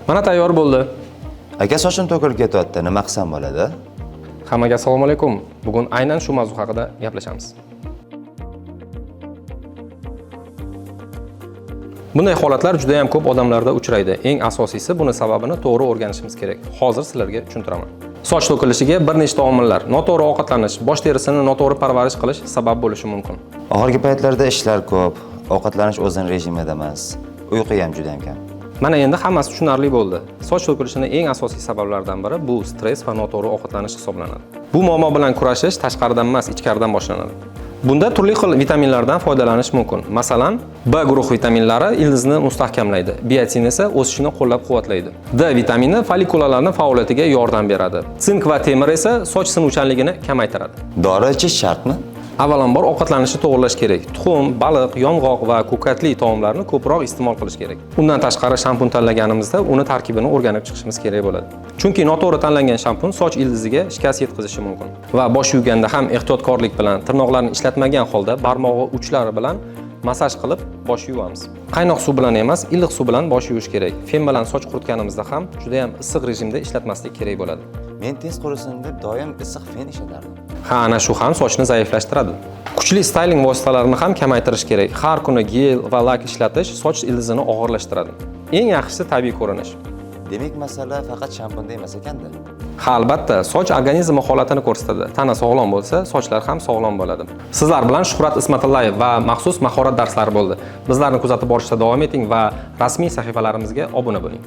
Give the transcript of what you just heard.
Mana tayyor bo'ldi. Aka, sochim to'kilib ketyapti. Nima qilsam bo'ladi? Hammaga assalomu alaykum. Bugun aynan shu mavzu haqida gaplashamiz. Bunday holatlar juda ham ko'p odamlarda uchraydi. Eng asosiysi buni sababini to'g'ri o'rganishimiz kerak. Hozir sizlarga tushuntiraman. Soch to'kilishiga bir nechta omillar, noto'g'ri ovqatlanish, bosh terisini noto'g'ri parvarish qilish sabab bo'lishi mumkin. Oxirgi paytlarda ishlar ko'p, ovqatlanish o'zini rejimida emas, uyqu ham juda ham kam. Mana endi hammasi tushunarli bo'ldi. Soch to'kilishining eng asosiy sabablaridan biri bu stress va noto'g'ri ovqatlanish hisoblanadi. Bu muammo bilan kurashish tashqaridan emas, ichkaridan boshlanadi. Bunda turli xil vitaminlardan foydalanish mumkin. Masalan, B guruh vitaminlari ildizni mustahkamlaydi. Biotin esa o'sishini qo'llab-quvvatlaydi. D vitamini follikulalarning faoliyatiga yordam beradi. Sink va temir esa soch sinuvchanligini kamaytiradi. Dori ichish shartmi? Avvalambor ovqatlanishni to'g'irlash kerak. Tuxum, baliq, yong'oq va ko'katli taomlarni ko'proq iste'mol qilish kerak. Undan tashqari shampun tanlaganimizda uni tarkibini o'rganib chiqishimiz kerak bo'ladi. Chunki noto'g'ri tanlangan shampun soch ildiziga shikast yetkazishi mumkin. Va bosh yuvganda ham ehtiyotkorlik bilan tirnoqlarni ishlatmagan holda barmog'i uchlari bilan massaj qilib bosh yuvamiz. Qaynoq suv bilan emas, iliq suv bilan bosh yuvish kerak. Fen bilan soch quritganimizda ham juda ham issiq rejimda ishlatmaslik kerak bo'ladi. Men tez qurisin deb doim issiq fen ishlatardim. Ha, ana shu ham sochni zaiflashtiradi. Kuchli styling vositalarini ham kamaytirish kerak. Har kuni gel va lak ishlatish soch ildizini og'irlashtiradi. Eng yaxshisi tabiiy ko'rinish. Demak, masala faqat shampunda emas ekanda. Ha, albatta, soch organizmi holatini ko'rsatadi. Tana sog'lom bo'lsa, sochlar ham sog'lom bo'ladi. Sizlar bilan Shuhrat Ismatillayev va maxsus mahorat darslari bo'ldi. Bizlarni kuzatib borishda davom eting va rasmiy sahifalarimizga obuna bo'ling.